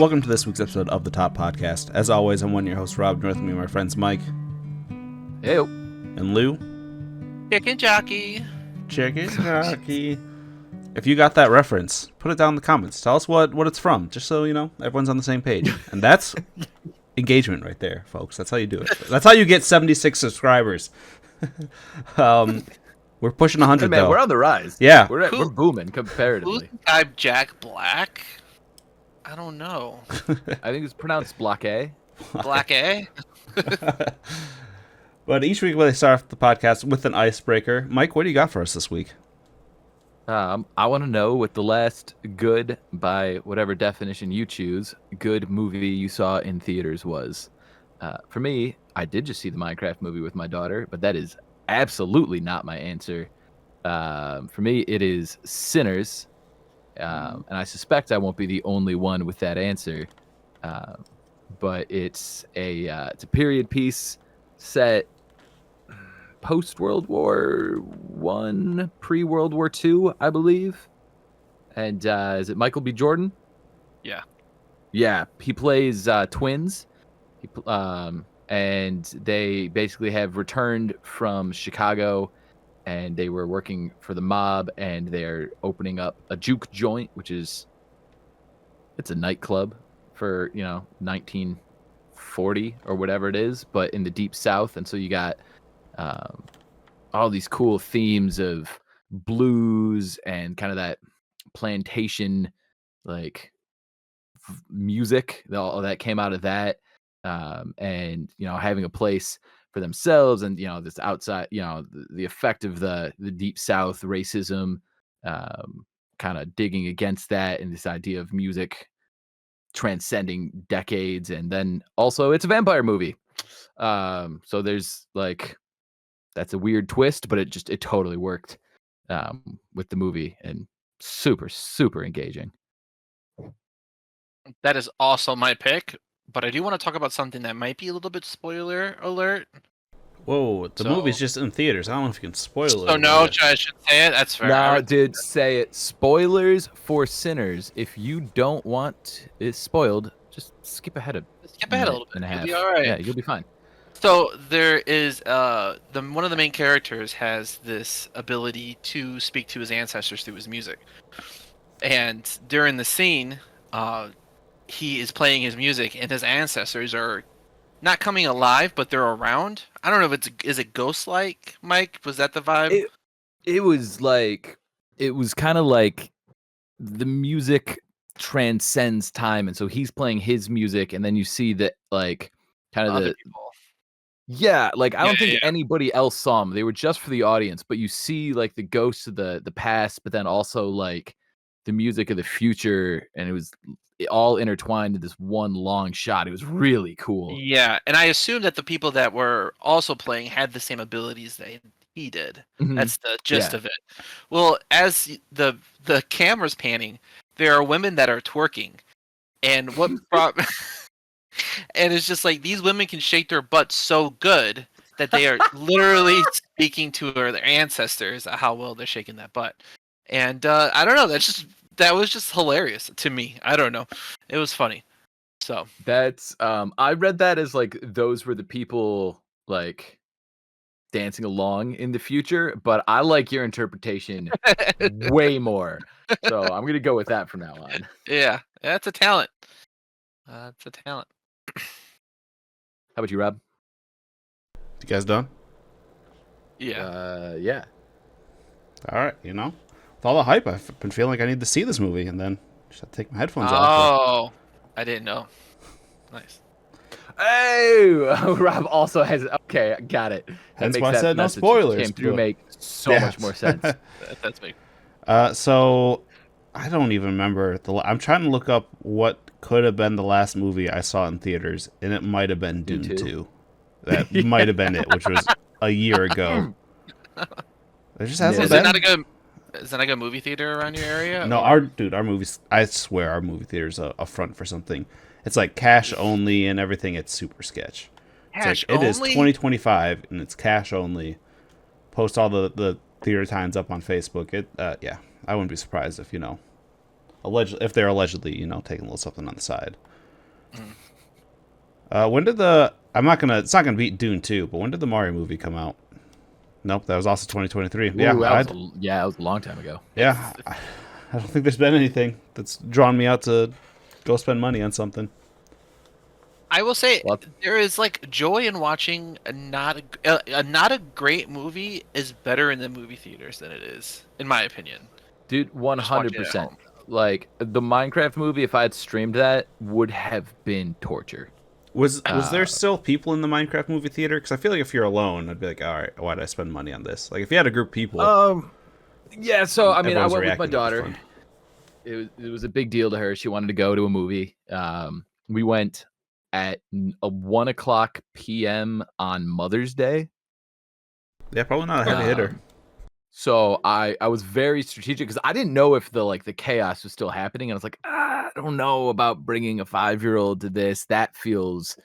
Welcome to this week's episode of the Top Podcast. As always, I'm one of your hosts, Rob. North of me, my friends Mike. Hey. And Lou. Chicken jockey. Chicken jockey. If you got that reference, put it down in the comments. Tell us what it's from, just so, everyone's on the same page. And that's engagement right there, folks. That's how you do it. That's how you get 76 subscribers. We're pushing 100, man, though. We're on the rise. Yeah. We're booming comparatively. Who's the guy Jack Black? I don't know. I think it's pronounced Block A. Black A? But each week we start off the podcast with an icebreaker. Mike, what do you got for us this week? I want to know what the last good, by whatever definition you choose, good movie you saw in theaters was. For me, I did just see the Minecraft movie with my daughter, but that is absolutely not my answer. For me, it is Sinners, and I suspect I won't be the only one with that answer. But it's a period piece set post World War I, pre World War II, I believe. And is it Michael B. Jordan? Yeah. Yeah, he plays twins. And they basically have returned from Chicago, and they were working for the mob, and they're opening up a juke joint, it's a nightclub for 1940 or whatever it is, but in the deep South. And so you got all these cool themes of blues and kind of that plantation music, all that came out of that. And having a place for themselves, and this outside, the effect of the deep South racism, kind of digging against that, and this idea of music transcending decades. And then also it's a vampire movie, so there's that's a weird twist, but it totally worked with the movie, and super engaging. That is also my pick, but I do want to talk about something that might be a little bit spoiler alert. Whoa, the movie's just in theaters. I don't know if you can spoil it. Oh, no, I should say it? That's fair. No, dude, say it. Spoilers for Sinners. If you don't want it spoiled, just skip ahead a little bit and a half. You'll be all right. Yeah, you'll be fine. So there is one of the main characters has this ability to speak to his ancestors through his music, and during the scene, he is playing his music, and his ancestors are not coming alive, but they're around. I don't know if is it ghost-like, Mike? Was that the vibe? It was kind of like the music transcends time, and so he's playing his music, and then you see that kind of Other people. Yeah, I don't think anybody else saw them. They were just for the audience, but you see the ghosts of the past, but then also the music of the future, and it was all intertwined in this one long shot. It was really cool. Yeah, and I assume that the people that were also playing had the same abilities that he did. Mm-hmm. That's the gist of it. Well, as the camera's panning, there are women that are twerking, and and it's just these women can shake their butts so good that they are literally speaking to their ancestors how well they're shaking that butt. And I don't know, that was just hilarious to me. I don't know, it was funny. So that's I read that as those were the people dancing along in the future, but I like your interpretation way more. So I'm gonna go with that from now on. Yeah, that's a talent. It's a talent. How about you, Rob? You guys done? Yeah. Yeah. All right, with all the hype, I've been feeling like I need to see this movie, and then just have to take my headphones off. Oh, I didn't know. Nice. Hey, Rob also has. Okay, got it. Hence why I said no spoilers. Came through, make so much more sense. That's me. So I don't even remember I'm trying to look up what could have been the last movie I saw in theaters, and it might have been Dune 2. That might have been it, which was a year ago. There just hasn't been. Is that a movie theater around your area? No, our movies. I swear, our movie theater's a front for something. It's cash only and everything. It's super sketch. Cash only? It is only? 2025 and it's cash only. Post all the theater times up on Facebook. I wouldn't be surprised if if they're allegedly taking a little something on the side. When did the? I'm not gonna. It's not gonna beat Dune 2, but when did the Mario movie come out? Nope, that was also 2023. Yeah, Ooh, that was a long time ago. yeah. I don't think there's been anything that's drawn me out to go spend money on something. I will say What? there is like joy in watching a not a great movie is better in the movie theaters than it is, in my opinion. Dude, Just watching it at 100%. home. Like the Minecraft movie, if I had streamed that, would have been torture. Was there Uh, still people in the Minecraft movie theater? Because I feel like if you're alone, I'd be like, all right, why did I spend money on this? Like if you had a group of people, um, yeah. So I mean, I everyone's went with my reacting, it'd be daughter. fun. It was a big deal to her. She wanted to go to a movie. We went at 1:00 p.m. on Mother's Day. Yeah, probably not a heavy hitter. So I was very strategic because I didn't know if the chaos was still happening, and I was like, I don't know about bringing a 5-year-old to this. That feels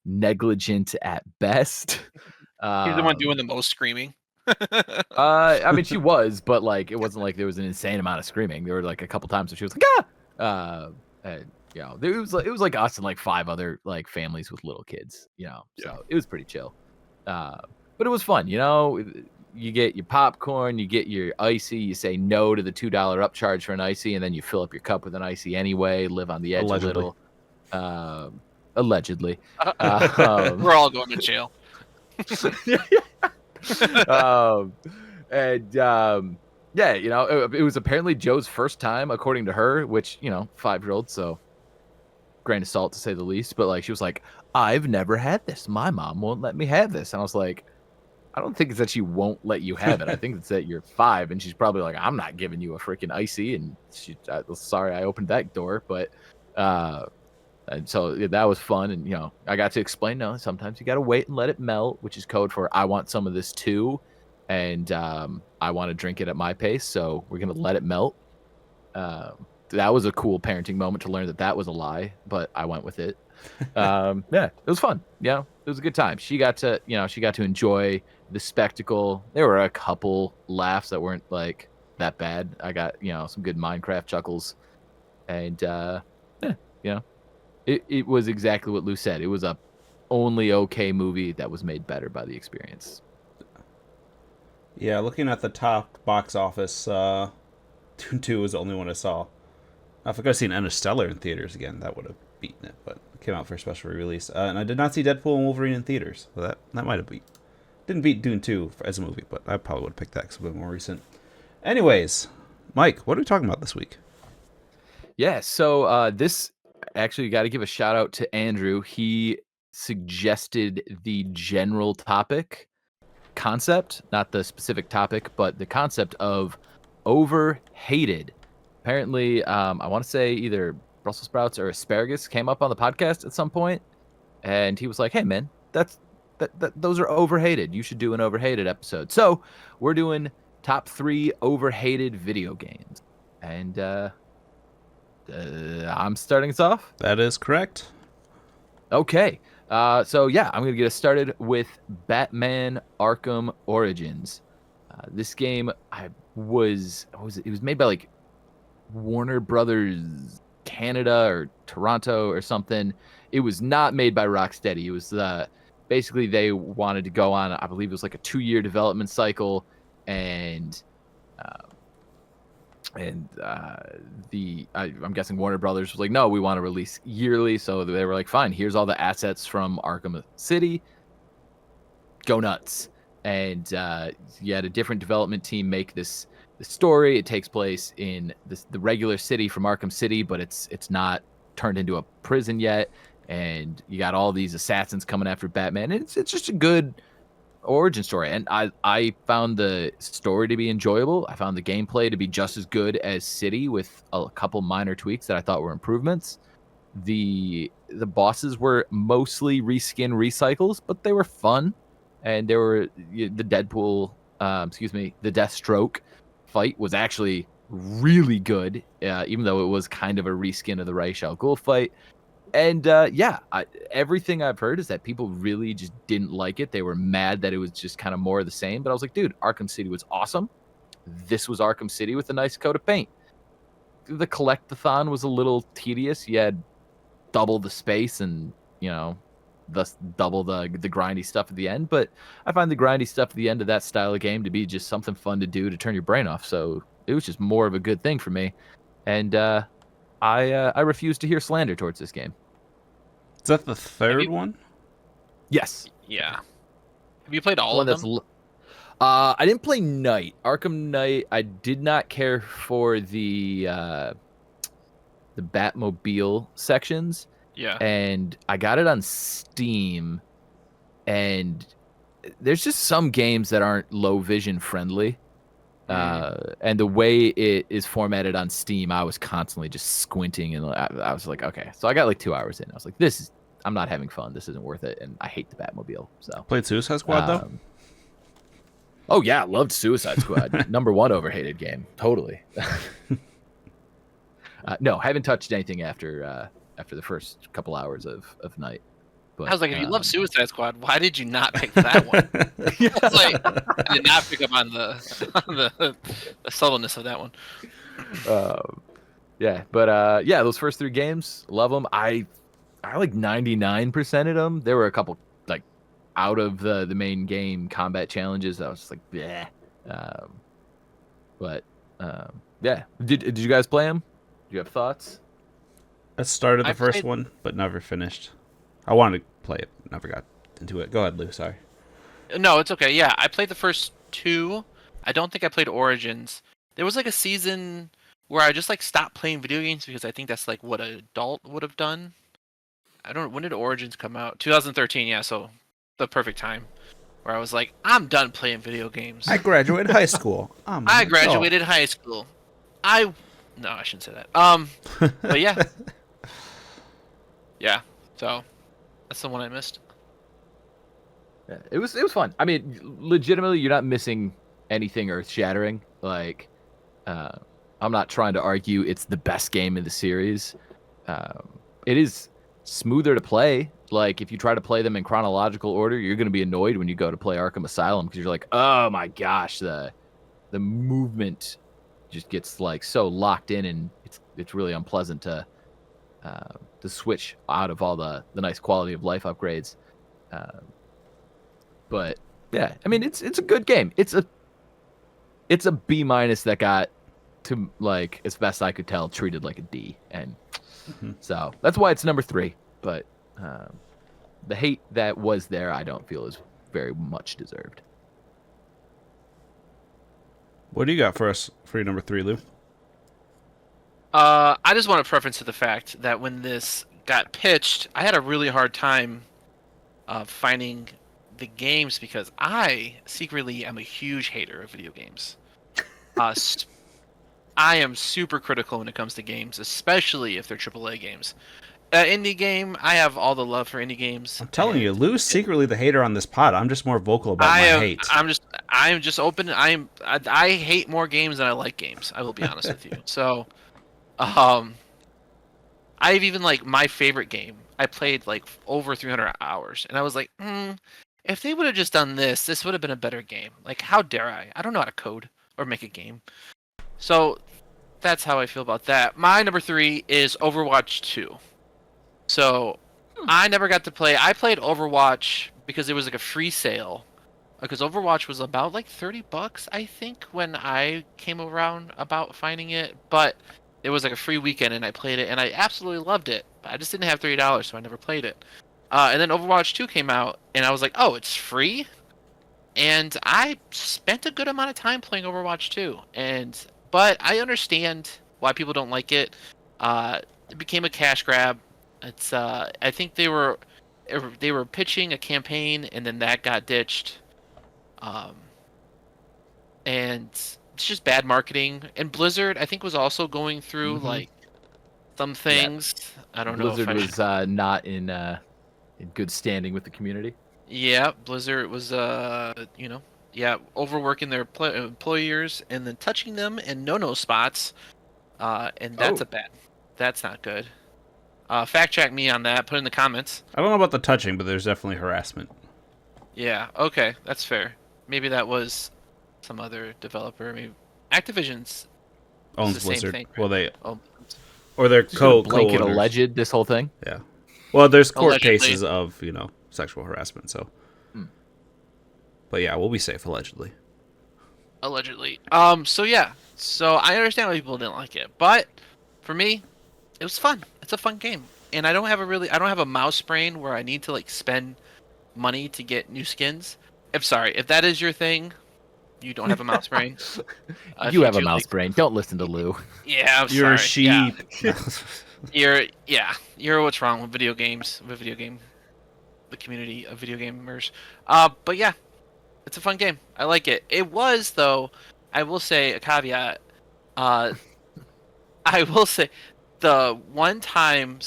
negligent at best. He's the one doing Um, the most screaming. I mean, she was, but like, it wasn't like there was an insane amount of screaming. There were like a couple times where she was like, ah, and, it was like us and like 5 other like families with little kids, so it was pretty chill. But it was fun, you get your popcorn, you get your icy, you say no to the $2 upcharge for an icy, and then you fill up your cup with an icy anyway, live on the edge Allegedly. a little. Allegedly. We're all going to jail. um, and yeah, it was apparently Joe's first time, according to her, which 5-year-old, so grain of salt to say the least. But like, she was like, "I've never had this. My mom won't let me have this," and I was like, "I don't think it's that she won't let you have it. I think it's that you're 5, and she's probably like, I'm not giving you a freaking icy." And sorry, I opened that door, but and so that was fun, and I got to explain. No, sometimes you got to wait and let it melt, which is code for I want some of this too, and I want to drink it at my pace. So we're gonna let it melt. That was a cool parenting moment to learn that was a lie, but I went with it. Yeah, it was fun. Yeah, it was a good time. She got to enjoy the spectacle. There were a couple laughs that weren't like that bad. I got some good Minecraft chuckles, and yeah, it was exactly what Lou said. It was a only okay movie that was made better by the experience. Yeah, looking at the top box office, Dune 2 was the only one I saw. If I could have seen Interstellar in theaters again, that would have beaten it, but it came out for a special release. And I did not see Deadpool and Wolverine in theaters, so that might have didn't beat Dune 2 as a movie, but I probably would have picked that because it's a bit more recent. Anyways, Mike, what are we talking about this week? Yeah, so this actually got to give a shout out to Andrew. He suggested the general topic concept, not the specific topic, but the concept of overhated. Apparently, I want to say either Brussels sprouts or asparagus came up on the podcast at some point, and he was like, "Hey, man, those are overhated. You should do an overhated episode." So we're doing top 3 overhated video games, and I'm starting us off. That is correct. Okay. So yeah, I'm gonna get us started with Batman: Arkham Origins. This game, it was made by like Warner Brothers Canada or Toronto or something. It was not made by Rocksteady. It was basically they wanted to go on, I believe it was like a 2-year development cycle, and I'm guessing Warner Brothers was like, no, we want to release yearly. So they were like, fine, here's all the assets from Arkham City. Go nuts. And you had a different development team make the story. It takes place in the regular city from Arkham City, but it's not turned into a prison yet. And you got all these assassins coming after Batman. And it's just a good origin story, and I found the story to be enjoyable. I found the gameplay to be just as good as City, with a couple minor tweaks that I thought were improvements. The bosses were mostly reskin recycles, but they were fun, and there were the Deadpool, the Deathstroke fight was actually really good, even though it was kind of a reskin of the Ra's al Ghul fight. And everything I've heard is that people really just didn't like it. They were mad that it was just kind of more of the same. But I was like, dude, Arkham City was awesome. This was Arkham City with a nice coat of paint. The collectathon was a little tedious. You had double the space and, thus double the grindy stuff at the end. But I find the grindy stuff at the end of that style of game to be just something fun to do to turn your brain off. So it was just more of a good thing for me. And I refuse to hear slander towards this game. Is that the third one? Yes. Yeah. Have you played all One of them? I didn't play Knight. Arkham Knight, I did not care for the Batmobile sections. Yeah. And I got it on Steam, and there's just some games that aren't low vision friendly. And the way it is formatted on Steam, I was constantly just squinting, and I was like, okay. So I got like 2 hours in. I was like, I'm not having fun. This isn't worth it. And I hate the Batmobile. So Played Suicide Squad though? Oh yeah, loved Suicide Squad. Number 1 overhated game. Totally. No, haven't touched anything after the first couple hours of Night. But, I was like, if you love Suicide Squad, why did you not pick that one? It's like, I did not pick up on the subtleness of that one. Yeah, but those first 3 games, love them. I like 99% of them. There were a couple like out of the main game combat challenges that I was just like, bleh. Yeah. Did you guys play them? Do you have thoughts? I started the first one, but never finished. I wanted to play it, never got into it. Go ahead, Lou. Sorry. No, it's okay. Yeah, I played the first 2. I don't think I played Origins. There was like a season where I just like stopped playing video games because I think that's like what an adult would have done. I don't know, when did Origins come out? 2013, yeah, so the perfect time where I was like, I'm done playing video games. I graduated high school. I graduated high school. No, I shouldn't say that. But yeah. Yeah. So that's the one I missed. Yeah, it was fun. I mean, legitimately, you're not missing anything earth-shattering. Like, I'm not trying to argue it's the best game in the series. It is smoother to play. Like, if you try to play them in chronological order, you're going to be annoyed when you go to play Arkham Asylum because you're like, oh my gosh, the movement just gets like so locked in, and it's really unpleasant to switch out of all the nice quality of life upgrades. But yeah, I mean, it's a good game. It's a B- that got, to like, as best I could tell, treated like a D, and so that's why it's number 3. But the hate that was there, I don't feel is very much deserved. What do you got for us for your number 3, Lou? I just want to preference to the fact that when this got pitched, I had a really hard time finding the games because I secretly am a huge hater of video games. I am super critical when it comes to games, especially if they're AAA games. Indie game, I have all the love for indie games. I'm telling you, Lou's secretly the hater on this pod. I'm just more vocal about my hate. I'm just open. I hate more games than I like games. I will be honest with you. So, I've even like my favorite game. I played like over 300 hours, and I was like, if they would have just done this would have been a better game. Like, how dare I? I don't know how to code or make a game. So, that's how I feel about that. My number 3 is Overwatch 2. So, I never got to play. I played Overwatch because it was like a free sale. Because Overwatch was about like $30, I think, when I came around about finding it. But it was like a free weekend, and I played it, and I absolutely loved it. But I just didn't have $30, so I never played it. And then Overwatch 2 came out, and I was like, oh, it's free? And I spent a good amount of time playing Overwatch 2. But I understand why people don't like it. It became a cash grab. It's I think they were pitching a campaign, and then that got ditched. And it's just bad marketing. And Blizzard, I think, was also going through like some things. Yeah. I don't know. Blizzard was not in good standing with the community. Yeah, Blizzard was overworking their employers and then touching them in no spots. And that's that's not good. Fact check me on that. Put in the comments. I don't know about the touching, but there's definitely harassment. Yeah. Okay, that's fair. Maybe that was some other developer. Maybe Activision's owns Blizzard. Thing, right? Well, they or they're Just gonna co-owners. blanket alleged this whole thing. Yeah. Well, there's court Allegedly. cases of sexual harassment. So, but yeah, we'll be safe allegedly. Allegedly. So yeah. So I understand why people didn't like it, but for me, it was fun. It's a fun game, and I don't have a mouse brain where I need to like spend money to get new skins. If that is your thing, you don't have a mouse brain. If You have a do, mouse like, brain. Don't listen to Lou. Yeah, I'm You're a sorry. Yeah. sheep. You're what's wrong with video games, the community of video gamers. But yeah, it's a fun game. I like it. It was though, I will say a caveat. Uh, I will say, the one time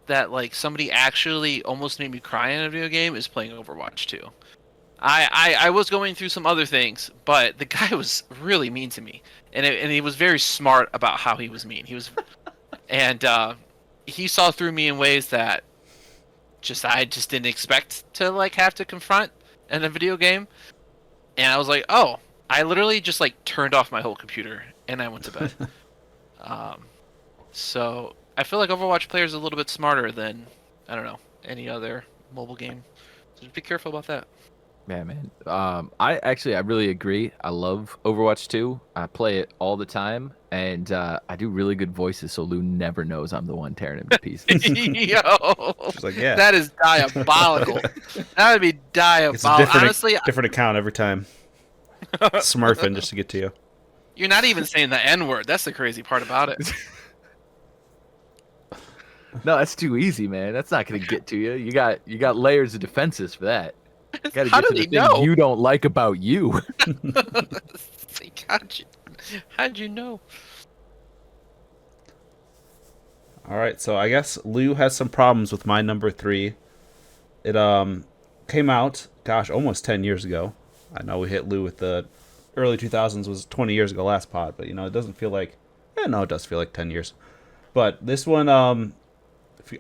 that like somebody actually almost made me cry in a video game is playing Overwatch 2. I was going through some other things, but the guy was really mean to me, and he was very smart about how he was mean. And he saw through me in ways that I just didn't expect to like have to confront in a video game. And I was like, oh, I literally just like turned off my whole computer and I went to bed. So I feel like Overwatch players are a little bit smarter than, I don't know, any other mobile game. So just be careful about that. Yeah, man. I really agree. I love Overwatch 2. I play it all the time, and I do really good voices, so Lou never knows I'm the one tearing him to pieces. Yo, She's like, yeah. that is diabolical. That would be It's a diabolical. Honestly, different account every time. Smurfing just to get to you. you're not even saying the N word. That's the crazy part about it. No, that's too easy, man. That's not gonna get to you. You got layers of defenses for that. You gotta How get to did the he thing know? you don't like about you. Like, how'd you know? All right, so I guess Lou has some problems with my number 3. It came out, gosh, almost 10 years ago. I know we hit Lou with the early 2000s was 20 years ago last pod, but it doesn't feel like. No, it does feel like 10 years. But this one, I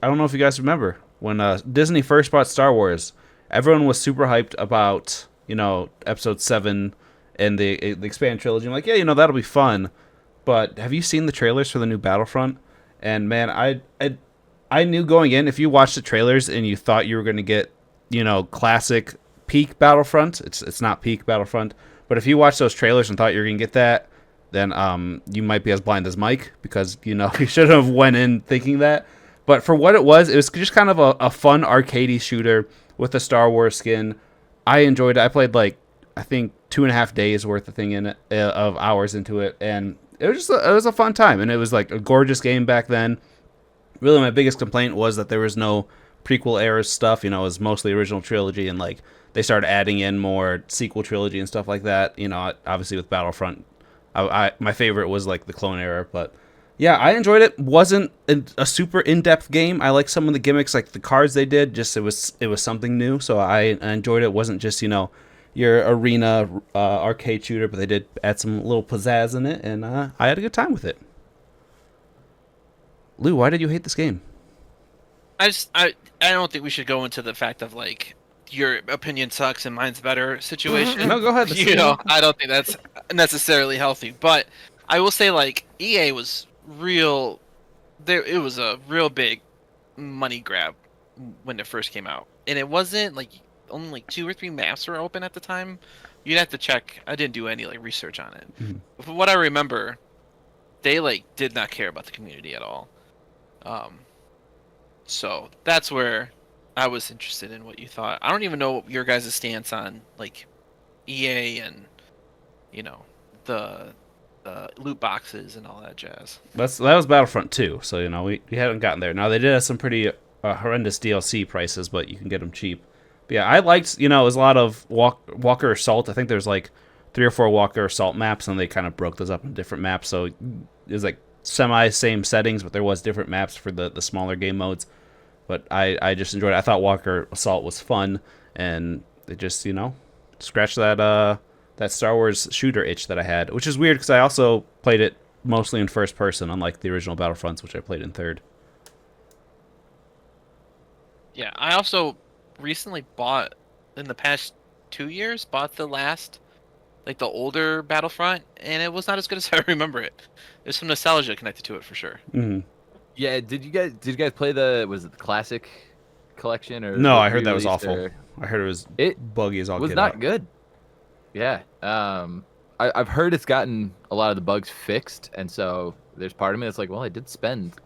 don't know if you guys remember when Disney first bought Star Wars. Everyone was super hyped about Episode 7 and the expanded trilogy. I'm like, yeah, that'll be fun. But have you seen the trailers for the new Battlefront? And man, I knew going in, if you watched the trailers and you thought you were going to get classic peak Battlefront, it's not peak Battlefront. But if you watched those trailers and thought you were going to get that, then you might be as blind as Mike, because you should have went in thinking that. But for what it was just kind of a fun arcadey shooter with a Star Wars skin. I enjoyed it. I played I think 2.5 days worth of thing in it, of hours into it, and it was a fun time. And it was like a gorgeous game back then. Really, my biggest complaint was that there was no prequel era stuff. It was mostly original trilogy, and they started adding in more sequel trilogy and stuff like that. Obviously with Battlefront, my favorite was the Clone era, but yeah, I enjoyed it. Wasn't a super in-depth game. I like some of the gimmicks, like the cards they did. Just it was something new, so I enjoyed it. It wasn't just your arena arcade shooter, but they did add some little pizzazz in it, and I had a good time with it. Lou, why did you hate this game? I don't think we should go into the fact of your opinion sucks and mine's better situation. No, go ahead. I don't think that's necessarily healthy. But I will say EA was real. It was a real big money grab when it first came out, and it wasn't only 2 or 3 maps were open at the time. You'd have to check. I didn't do any research on it. Mm-hmm. From what I remember, they did not care about the community at all. So that's where I was interested in what you thought. I don't even know your guys' stance on EA and the loot boxes and all that jazz. That was Battlefront 2, so we hadn't gotten there. Now they did have some pretty horrendous DLC prices, but you can get them cheap. But yeah, I liked it was a lot of Walker Assault. I think there's 3 or 4 Walker Assault maps, and they kind of broke those up in different maps. So it was semi same settings, but there was different maps for the smaller game modes. But I just enjoyed it. I thought Walker Assault was fun, and it just scratched that Star Wars shooter itch that I had, which is weird because I also played it mostly in first person, unlike the original Battlefronts, which I played in third. Yeah, I also recently bought, in the past 2 years, bought the last, the older Battlefront, and it was not as good as I remember it. There's some nostalgia connected to it for sure. Mm-hmm. Yeah, did you guys play was it the classic collection or No, the I heard that was re-released awful. or I heard it was it buggy as all was get not out. good. Yeah. I've heard it's gotten a lot of the bugs fixed, and so there's part of me that's like, well, I did spend,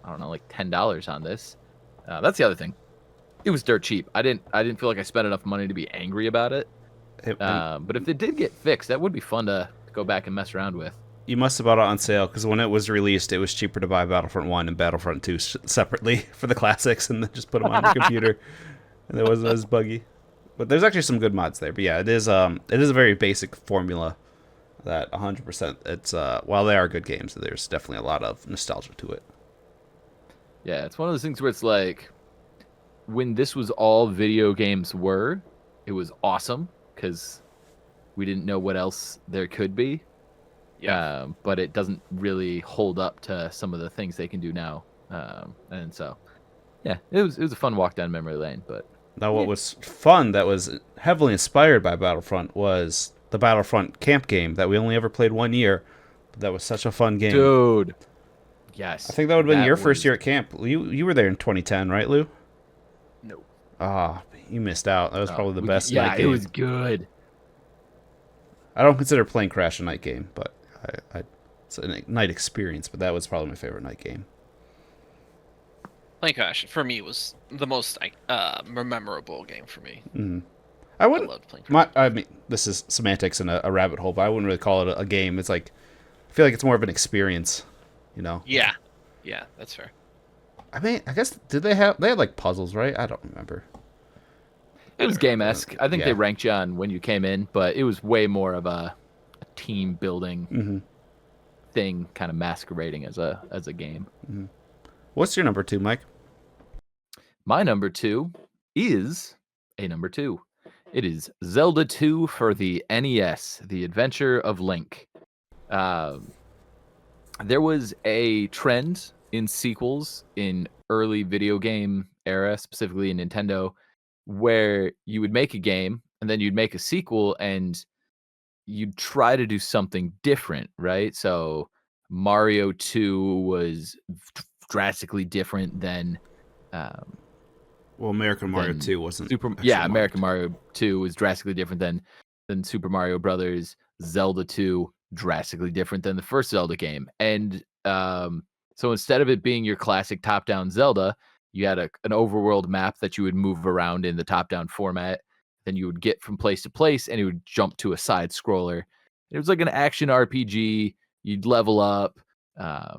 I don't know, like $10 on this. That's the other thing. It was dirt cheap. I didn't feel like I spent enough money to be angry about it. And But if it did get fixed, that would be fun to go back and mess around with. you must have bought it on sale because when it was released, it was cheaper to buy Battlefront 1 and Battlefront 2 separately for the classics and then just put them on your computer. And it wasn't as buggy. But there's actually some good mods there. But yeah, it is a very basic formula that 100% it's while they are good games, there's definitely a lot of nostalgia to it. Yeah, it's one of those things where it's like when this was all video games were, it was awesome because we didn't know what else there could be. Yeah. But it doesn't really hold up to some of the things they can do now. And so, yeah, it was a fun walk down memory lane. But Now, what was fun that was heavily inspired by Battlefront was the Battlefront camp game that we only ever played 1 year. But that was such a fun game. dude, yes, I think that would have been your first was- year at camp. You were there in 2010, right, Lou? No. Ah, you missed out. That was probably the best Yeah, night it game. was good. I don't consider Plane Crash a night game, but it's a night experience. But that was probably my favorite night game. Plane Crash for me was the most memorable game for me. I I wouldn't. loved Plane Crash. I mean, this is semantics and a rabbit hole, but I wouldn't really call it a game. It's like I feel like it's more of an experience, you know. Yeah, that's fair. I mean, I guess they had like puzzles, right? I don't remember. It was game-esque. I think Yeah. they ranked you on when you came in, but it was way more of a team building thing, kind of masquerading as a game. What's your number 2, Mike? My number 2 is a number 2. It is Zelda 2 for the NES, The Adventure of Link. There was a trend in sequels in early video game era, specifically in Nintendo, where you would make a game and then you'd make a sequel and you'd try to do something different, right? So Mario 2 was drastically different than Well, American Mario than 2 wasn't. American Mario 2 was drastically different than Super Mario Brothers. Zelda 2 drastically different than the first Zelda game. And so instead of it being your classic top-down Zelda, you had an overworld map that you would move around in the top-down format. Then you would get from place to place, and it would jump to a side scroller. It was like an action RPG. You'd level up.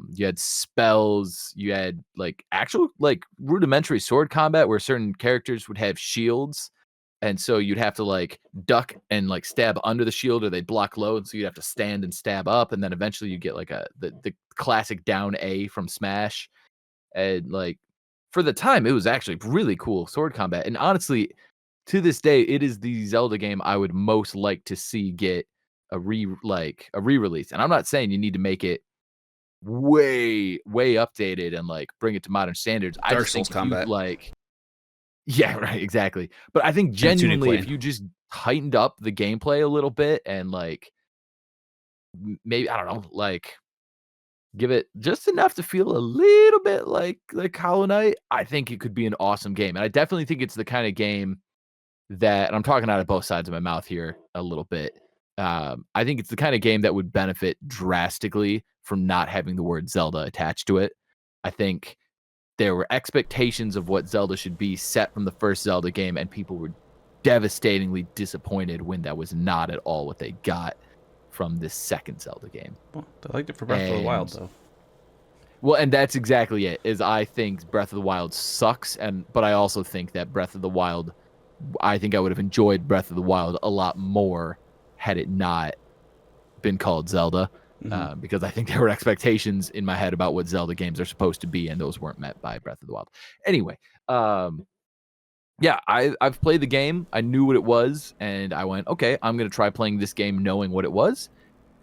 You had spells. You had like actual like rudimentary sword combat where certain characters would have shields, and so you'd have to like duck and like stab under the shield, or they'd block load. So you'd have to stand and stab up, and then eventually you get like the classic down A from Smash, and like for the time it was actually really cool sword combat. And honestly, to this day, it is the Zelda game I would most like to see get a re-release. And I'm not saying you need to make it way updated and like bring it to modern standards. I Dark just think Souls combat. Yeah, right, exactly. But I think genuinely if you just heightened up the gameplay a little bit and like maybe I don't know, like give it just enough to feel a little bit like Hollow Knight, I think it could be an awesome game. And I definitely think it's the kind of game that, and I'm talking out of both sides of my mouth here a little bit. I think it's the kind of game that would benefit drastically from not having the word Zelda attached to it. I think there were expectations of what Zelda should be set from the first Zelda game, and people were devastatingly disappointed when that was not at all what they got from this second Zelda game. Well, I liked it for Breath of the Wild, though. Well, and that's exactly it. Is I think Breath of the Wild sucks, but I also think that Breath of the Wild, I think I would have enjoyed Breath of the Wild a lot more had it not been called Zelda, because I think there were expectations in my head about what Zelda games are supposed to be, and those weren't met by Breath of the Wild. Anyway, yeah, I've played the game. I knew what it was, and I went, okay, I'm going to try playing this game knowing what it was.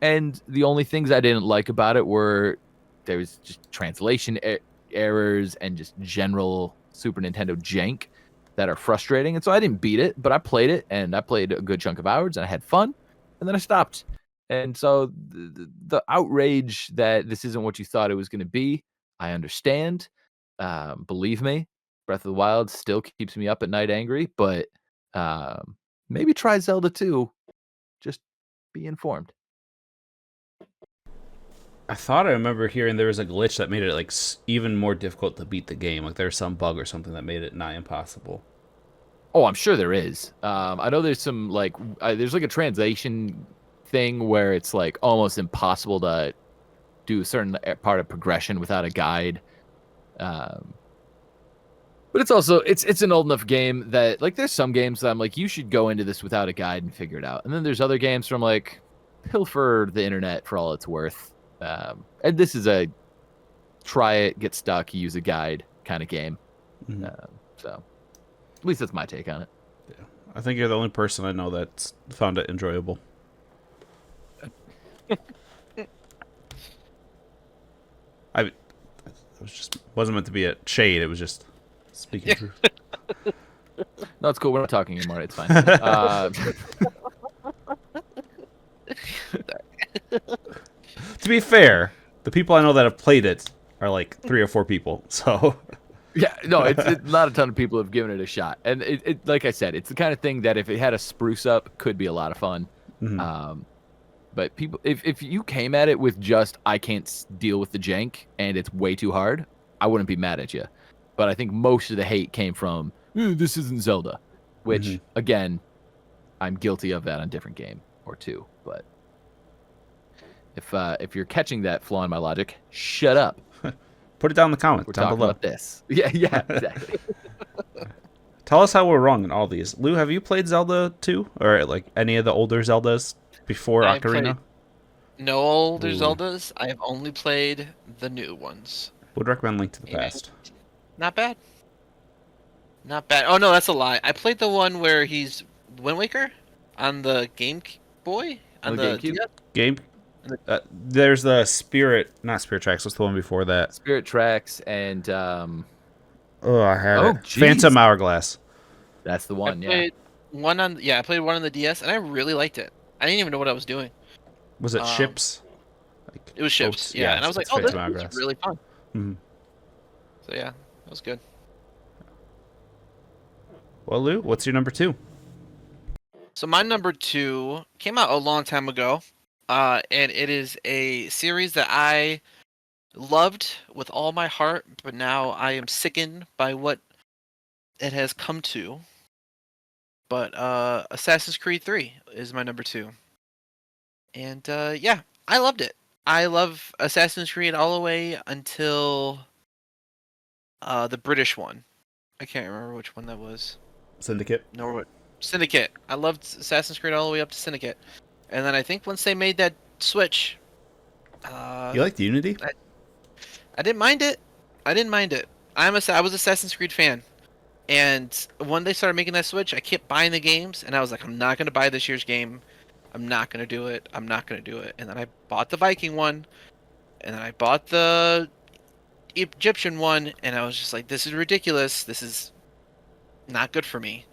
And the only things I didn't like about it were there was just translation errors and just general Super Nintendo jank that are frustrating. And so I didn't beat it, but I played it, and I played a good chunk of hours, and I had fun, and then I stopped. And so the outrage that this isn't what you thought it was going to be, I understand. Believe me, Breath of the Wild still keeps me up at night angry, but maybe try Zelda 2. Just be informed. I thought I remember hearing there was a glitch that made it like even more difficult to beat the game. Like there's some bug or something that made it nigh impossible. Oh, I'm sure there is. I know there's some there's like a translation thing where it's like almost impossible to do a certain part of progression without a guide. But it's also it's an old enough game that like there's some games that I'm like you should go into this without a guide and figure it out. And then there's other games where I'm like pilfer the internet for all it's worth. And this is a try it, get stuck, use a guide kind of game. Mm-hmm. So at least that's my take on it. Yeah, I think you're the only person I know that's found it enjoyable. I was just wasn't meant to be a shade. It was just speaking truth. No, it's cool. We're not talking anymore. It's fine. To be fair, the people I know that have played it are like 3 or 4 people. So yeah, no, it's not a ton of people have given it a shot, and it like I said, it's the kind of thing that if it had a spruce up, could be a lot of fun. mm-hmm. But people, if you came at it with just I can't deal with the jank and it's way too hard, I wouldn't be mad at you. But I think most of the hate came from this isn't Zelda, which again, I'm guilty of that on different game or two. But if you're catching that flaw in my logic, shut up. Put it down in the comments. We're down talking below. about this. Yeah, exactly. Tell us how we're wrong in all these. Lou, have you played Zelda 2 or like any of the older Zeldas before Ocarina? No older Zeldas. I have only played the new ones. Would recommend Link to the Past. Not bad. Not bad. Oh no, that's a lie. I played the one where he's Wind Waker on the Game Boy on the GameCube. Game. There's the not Spirit Tracks. What's the one before that? Spirit Tracks and I had it. Geez. Phantom Hourglass. That's the one. I played one on the DS and I really liked it. I didn't even know what I was doing. Was it ships? Like it was ships. boats? Yeah, and I was like, oh, this is really fun. Mm-hmm. So yeah, that was good. Well, Lou, what's your number 2? So my number 2 came out a long time ago, and it is a series that I loved with all my heart, but now I am sickened by what it has come to. But Assassin's Creed 3 is my number 2. And yeah, I loved it. I love Assassin's Creed all the way until the British one. I can't remember which one that was. Syndicate. No, what? Syndicate. I loved Assassin's Creed all the way up to Syndicate. And then I think once they made that switch... you liked Unity? I didn't mind it. I was Assassin's Creed fan. And when they started making that switch, I kept buying the games. And I was like, I'm not going to buy this year's game. I'm not going to do it. I'm not going to do it. And then I bought the Viking one. And then I bought the Egyptian one. And I was just like, this is ridiculous. This is not good for me.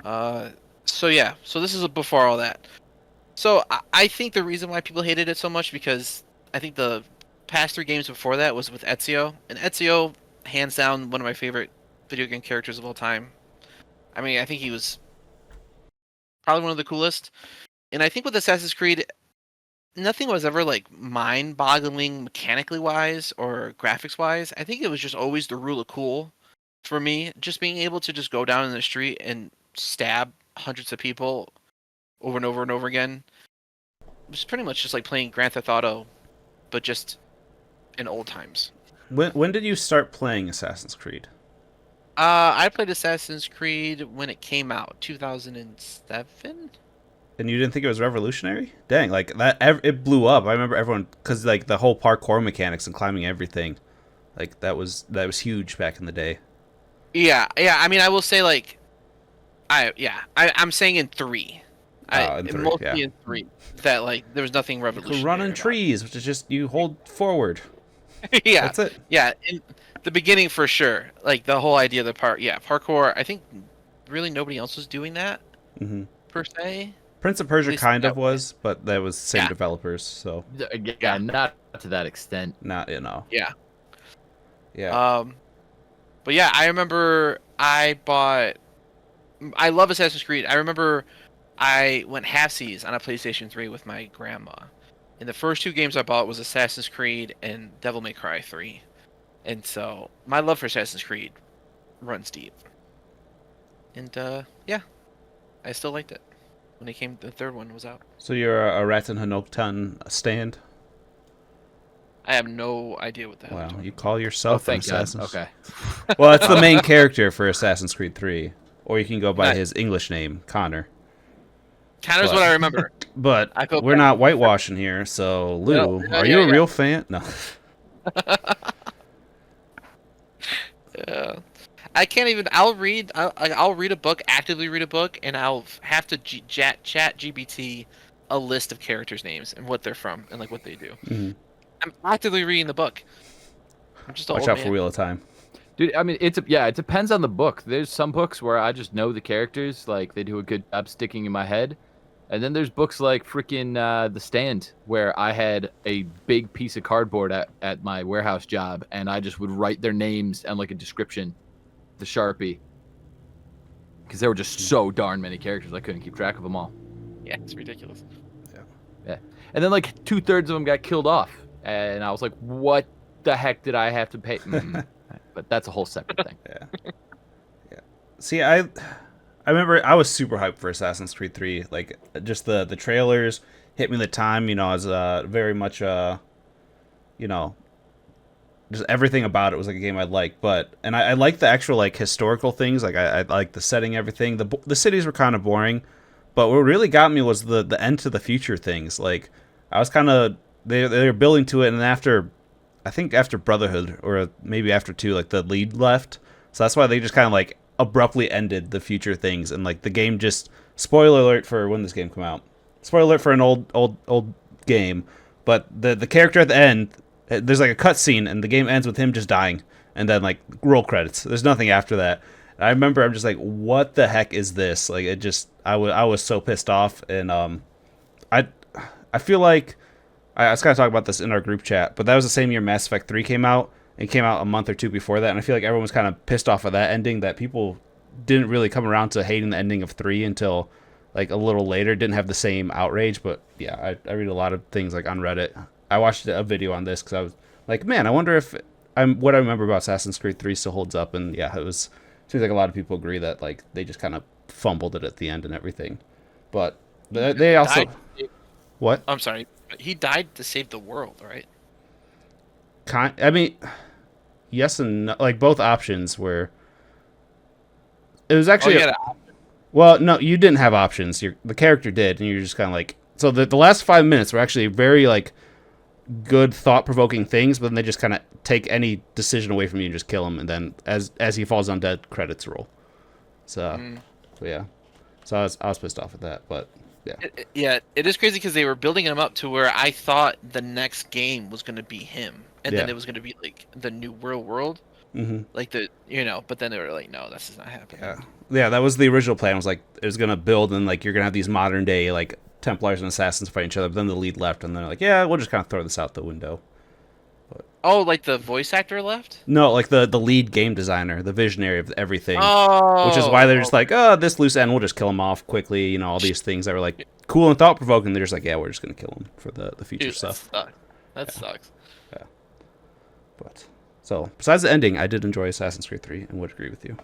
So yeah. So this is before all that. So I think the reason why people hated it so much because I think the past 3 games before that was with Ezio. And Ezio, hands down, one of my favorite video game characters of all time. I mean, I think he was probably one of the coolest. And I think with Assassin's Creed, nothing was ever like mind-boggling mechanically wise or graphics wise. I think it was just always the rule of cool for me. Just being able to just go down in the street and stab hundreds of people over and over and over again. It was pretty much just like playing Grand Theft Auto, but just in old times. When did you start playing Assassin's Creed? I played Assassin's Creed when it came out, 2007. And you didn't think it was revolutionary? Dang, like that it blew up. I remember everyone because like the whole parkour mechanics and climbing everything, like that was huge back in the day. Yeah. I mean, I will say like, I'm saying in 3. Mostly in 3 that like there was nothing revolutionary. You run in trees, which is just you hold forward. Yeah, that's it. Yeah, in the beginning for sure. Like the whole idea of the parkour. I think really nobody else was doing that per se. Prince of Persia kind of was, but that was same developers, so yeah, not to that extent. Not Yeah, Yeah. But yeah, I remember I love Assassin's Creed. I remember I went halfsies on a PlayStation 3 with my grandma. And the first two games I bought was Assassin's Creed and Devil May Cry 3. And so my love for Assassin's Creed runs deep. And yeah, I still liked it when the third one was out. So you're a Rat and Hanoktan stand? I have no idea what the hell. Wow, you call yourself an thank God. assassin? Okay. Well, that's the main character for Assassin's Creed 3. Or you can go by Nice. his English name, Connor. Connor's what I remember. But I feel we're bad. not whitewashing here, so Lou, No, are yeah, you a yeah. real fan? No. Yeah. I can't even. I'll read a book, actively read a book, and I'll have to chat GBT a list of characters' names and what they're from and like what they do. Mhm. I'm actively reading the book. I'm just an Watch old out man. for Wheel of Time. Dude, I mean, it depends on the book. There's some books where I just know the characters, like they do a good job sticking in my head. And then there's books like freaking The Stand, where I had a big piece of cardboard at my warehouse job, and I just would write their names and like a description, the Sharpie. Because there were just so darn many characters, I couldn't keep track of them all. Yeah, it's ridiculous. Yeah. And then like 2/3 of them got killed off. And I was like, what the heck did I have to pay? But that's a whole separate thing. Yeah. See, I remember I was super hyped for Assassin's Creed 3. Like, just the trailers hit me the time, I was very much, just everything about it was like a game I'd like. But, and I like the actual, like, historical things. Like, I like the setting, everything. The cities were kind of boring. But what really got me was the end to the future things. Like, I was kind of, they were building to it, and I think after Brotherhood, or maybe after 2, like, the lead left. So that's why they just kind of, like, abruptly ended the future things, and like the game just, spoiler alert for when this game came out, spoiler alert for an old game, but the character at the end, there's like a cutscene and the game ends with him just dying, and then like roll credits. There's nothing after that. And I remember I'm just like, what the heck is this? Like, it just, I was so pissed off. And I feel like I was kind of talking about this in our group chat, but that was the same year Mass Effect 3 came out. It came out a month or two before that, and I feel like everyone was kind of pissed off of that ending, that people didn't really come around to hating the ending of 3 until like a little later. Didn't have the same outrage. But yeah, I read a lot of things like on Reddit. I watched a video on this because I was like, man, I wonder if what I remember about Assassin's Creed 3 still holds up. And yeah, seems like a lot of people agree that like they just kind of fumbled it at the end and everything. But they also... What? I'm sorry. He died to save the world, right? I mean, yes and no. Like, both options were... It was actually... Well, no, you didn't have options. The character did, and you're just kind of like... So the last 5 minutes were actually very, like, good, thought-provoking things, but then they just kind of take any decision away from you and just kill him, and then as he falls on dead, credits roll. So yeah. So I was pissed off at that, but... Yeah, it is crazy because they were building him up to where I thought the next game was going to be him, and then it was going to be like the new world, like But then they were like, no, this is not happening. Yeah, that was the original plan. It was like it was going to build, and like you're going to have these modern day like Templars and Assassins fighting each other. But then the lead left, and they're like, yeah, we'll just kind of throw this out the window. But, oh, like the voice actor left? No, like the lead game designer, the visionary of everything. Oh, which is why they're just like, oh, this loose end, we'll just kill him off quickly. All these things that were like cool and thought provoking. They're just like, yeah, we're just gonna kill him for the future stuff. That sucks. Yeah. But so besides the ending, I did enjoy Assassin's Creed 3 and would agree with you.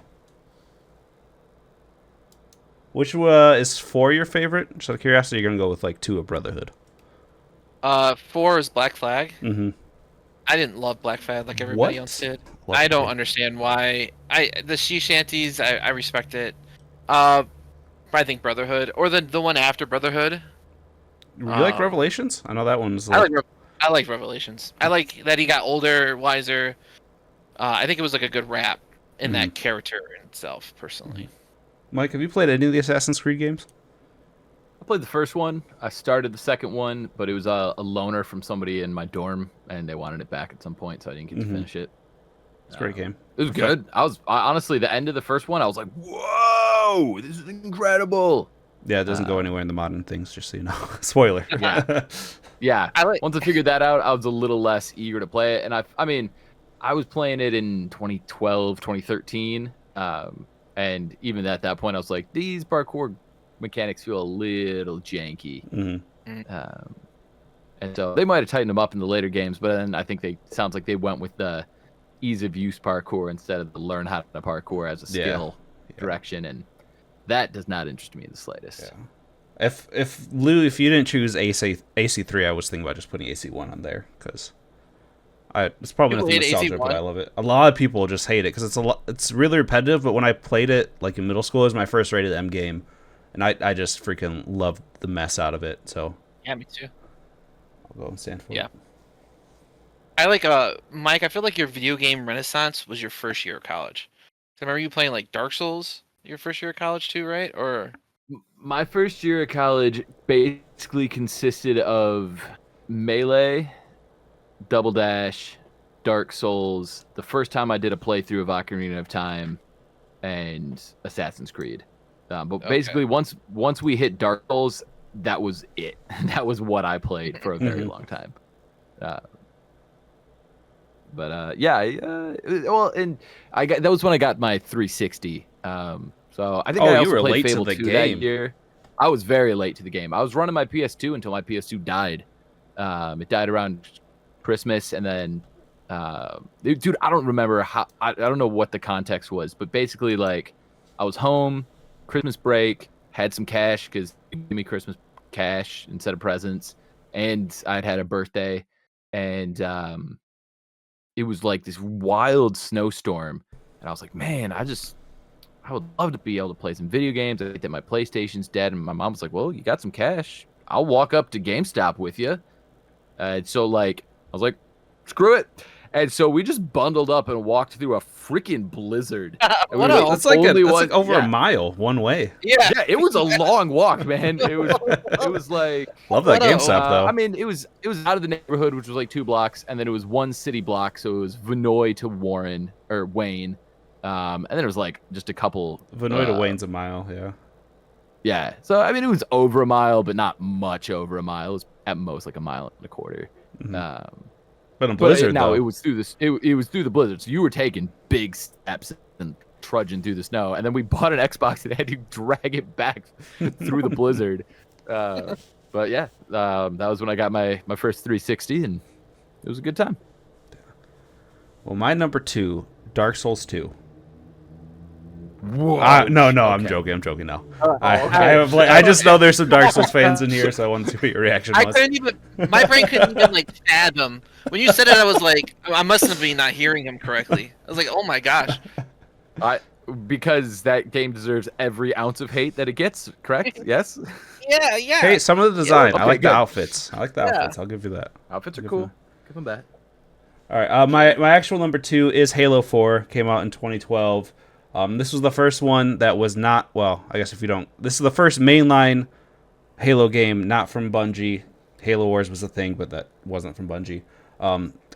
Which is 4 your favorite? Just out of curiosity, you're gonna go with like 2 of Brotherhood. 4 is Black Flag. Mm-hmm. I didn't love Black Flag like everybody else did. I don't understand why. The sea shanties, I respect it. But I think Brotherhood, or the one after Brotherhood. You like Revelations? I know that one's. I like Revelations. I like that he got older, wiser. I think it was like a good rap in that character itself, personally. Mike, have you played any of the Assassin's Creed games? I played the first one. I started the second one, but it was a loaner from somebody in my dorm, and they wanted it back at some point, so I didn't get to finish it. It's a great game. It was good. Honestly, the end of the first one, I was like, whoa, this is incredible. Yeah, it doesn't go anywhere in the modern things, just so you know. Spoiler. Yeah. Once I figured that out, I was a little less eager to play it. And I I was playing it in 2012, 2013, and even at that point, I was like, these parkour mechanics feel a little janky. And so they might have tightened them up in the later games, but then I think sounds like they went with the ease of use parkour instead of the learn how to parkour as a skill direction, and that does not interest me in the slightest. Yeah. If Lou, if you didn't choose AC3, I was thinking about just putting AC1 on there because it's probably nothing nostalgic, but I love it. A lot of people just hate it because it's really repetitive. But when I played it like in middle school, it was my first rated M game, and I just freaking loved the mess out of it. So yeah, me too. I'll go and stand for it. Yeah. I like Mike. I feel like your video game renaissance was your first year of college. So I remember you playing like Dark Souls your first year of college too, right? Or my first year of college basically consisted of Melee, Double Dash, Dark Souls, the first time I did a playthrough of Ocarina of Time, and Assassin's Creed. But basically, once we hit Dark Souls, that was it. That was what I played for a very long time. Well, and that was when I got my 360. So I think I also played Fable 2 that year. I was very late to the game. I was running my PS2 until my PS2 died. It died around Christmas, and then, dude, I don't remember how. I don't know what the context was, but basically, like, I was home, Christmas break, had some cash because they gave me Christmas cash instead of presents, and I'd had a birthday, and it was like this wild snowstorm, and I was like, man, I would love to be able to play some video games. I think that my PlayStation's dead, and my mom was like, well, you got some cash. I'll walk up to GameStop with you. And so, like, I was like, screw it. And so we just bundled up and walked through a freaking blizzard. That's like over a mile one way. Yeah, it was a long walk, man. It was like, love that GameStop though. I mean, it was out of the neighborhood, which was like 2 blocks, and then it was 1 city block, so it was Vinoy to Wayne. And then it was like just a couple. Vinoy to Wayne's a mile, yeah. Yeah, so I mean, it was over a mile, but not much over a mile. It was at most like a mile and a quarter. But in blizzard, no, though. it was through this. It was through the blizzard. So you were taking big steps and trudging through the snow, and then we bought an Xbox and had to drag it back through the blizzard. But yeah, that was when I got my first 360, and it was a good time. Well, my number 2, Dark Souls 2. Whoa. No, okay. I'm joking. No, I just know there's some Dark Souls fans in here, so I wanted to see what your reaction was. My brain couldn't even like fathom when you said it. I was like, I must have been not hearing him correctly. I was like, oh my gosh. Because that game deserves every ounce of hate that it gets. Correct? Yes. Yeah. Hey, some of the design. I like the outfits. I'll give you that. Outfits are cool. Give them that. All right. My actual number 2 is Halo 4. Came out in 2012. This was the first one that was not, well, I guess if you don't, this is the first mainline Halo game, not from Bungie. Halo Wars was a thing, but that wasn't from Bungie.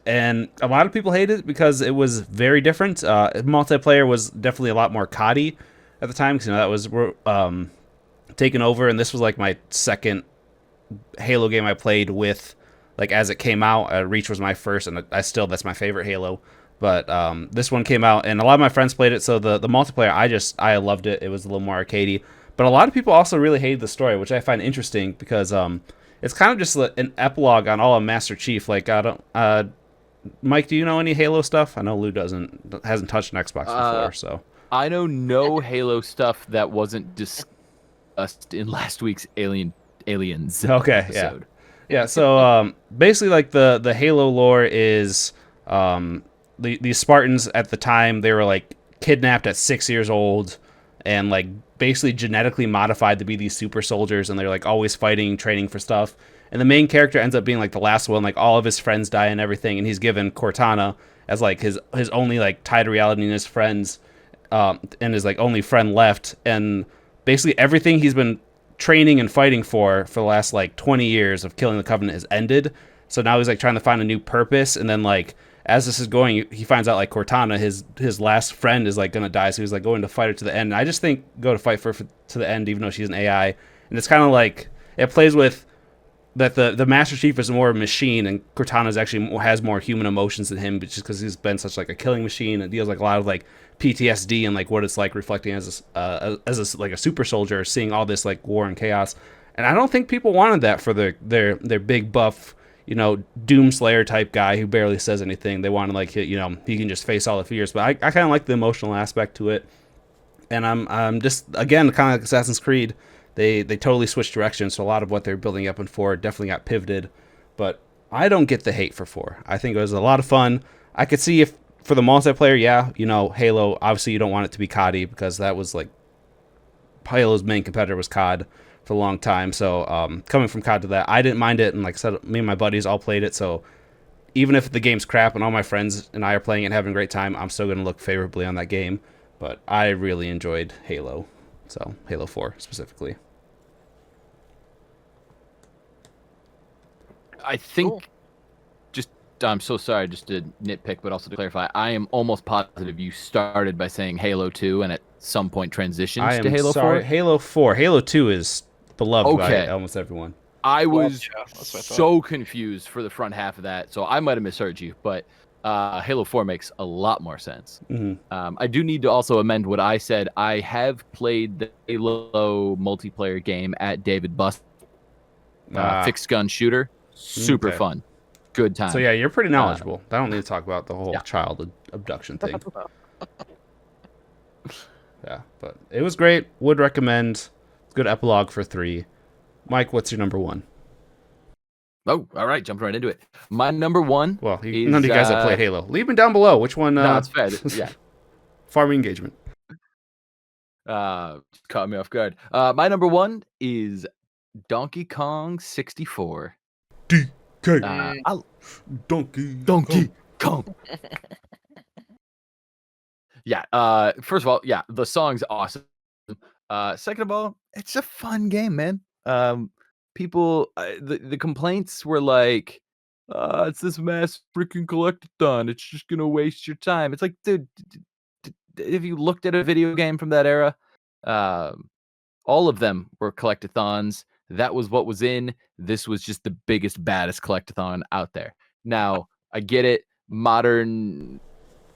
And a lot of people hated it because it was very different. Multiplayer was definitely a lot more COD at the time, because that was taken over, and this was like my second Halo game I played with, like, as it came out. Reach was my first, and that's my favorite Halo. But this one came out, and a lot of my friends played it, so the multiplayer, I loved it. It was a little more arcadey. But a lot of people also really hated the story, which I find interesting, because it's kind of just an epilogue on all of Master Chief. Like, I don't... Mike, do you know any Halo stuff? I know Lou hasn't touched an Xbox before, so... I know no Halo stuff that wasn't discussed in last week's Aliens episode. Yeah, so basically, like, the Halo lore is... These Spartans at the time, they were like kidnapped at 6 years old and like basically genetically modified to be these super soldiers, and they're like always fighting, training for stuff. And the main character ends up being like the last one, like all of his friends die and everything, and he's given Cortana as like his only like tie to reality and his friends, and his like only friend left. And basically everything he's been training and fighting for the last like 20 years of killing the Covenant has ended. So now he's like trying to find a new purpose, and then like as this is going, he finds out like Cortana, his last friend, is like gonna die, so he's like going to fight her to the end. And I just think go to fight for to the end, even though she's an AI. And it's kind of like it plays with that the Master Chief is more of a machine, and Cortana's actually has more human emotions than him, just because he's been such like a killing machine and deals like a lot of like PTSD and like what it's like reflecting as like a super soldier, seeing all this like war and chaos. And I don't think people wanted that for their big buff, Doomslayer type guy who barely says anything. They wanted like he can just face all the fears. But I kind of like the emotional aspect to it. And I'm just, again, kind of like Assassin's Creed. They totally switched directions, so a lot of what they're building up in 4 definitely got pivoted. But I don't get the hate for 4. I think it was a lot of fun. I could see if for the multiplayer, yeah, Halo, obviously you don't want it to be COD because that was like Halo's main competitor was COD for a long time. So coming from COD to that, I didn't mind it, and like I said, me and my buddies all played it. So even if the game's crap and all my friends and I are playing it and having a great time, I'm still going to look favorably on that game. But I really enjoyed Halo, so Halo 4 specifically. I think, I'm so sorry, just to nitpick, but also to clarify, I am almost positive you started by saying Halo 2 and at some point transitioned to Halo 4. Halo 4. Halo 2 is beloved by almost everyone. I was so confused for the front half of that, so I might have misheard you, but Halo 4 makes a lot more sense. Mm-hmm. I do need to also amend what I said. I have played the Halo multiplayer game at David Bust, fixed gun shooter. Super fun. Good time. So yeah, you're pretty knowledgeable. I don't need to talk about the whole child abduction thing. Yeah, but it was great. Would recommend. Good epilogue for 3. Mike, what's your number 1? Oh, all right. Jumped right into it. My number 1. Well, none of you guys have played Halo. Leave me down below. Which one? No, it's fair. Yeah. Farming engagement. Caught me off guard. My number 1 is Donkey Kong 64. DK. Donkey Kong. Yeah. First of all, yeah, the song's awesome. Second of all, it's a fun game, man. People, the complaints were like, it's this mass freaking collectathon. It's just gonna waste your time. It's like, dude, if you looked at a video game from that era, all of them were collectathons. That was what was in. This was just the biggest, baddest collectathon out there. Now, I get it. Modern,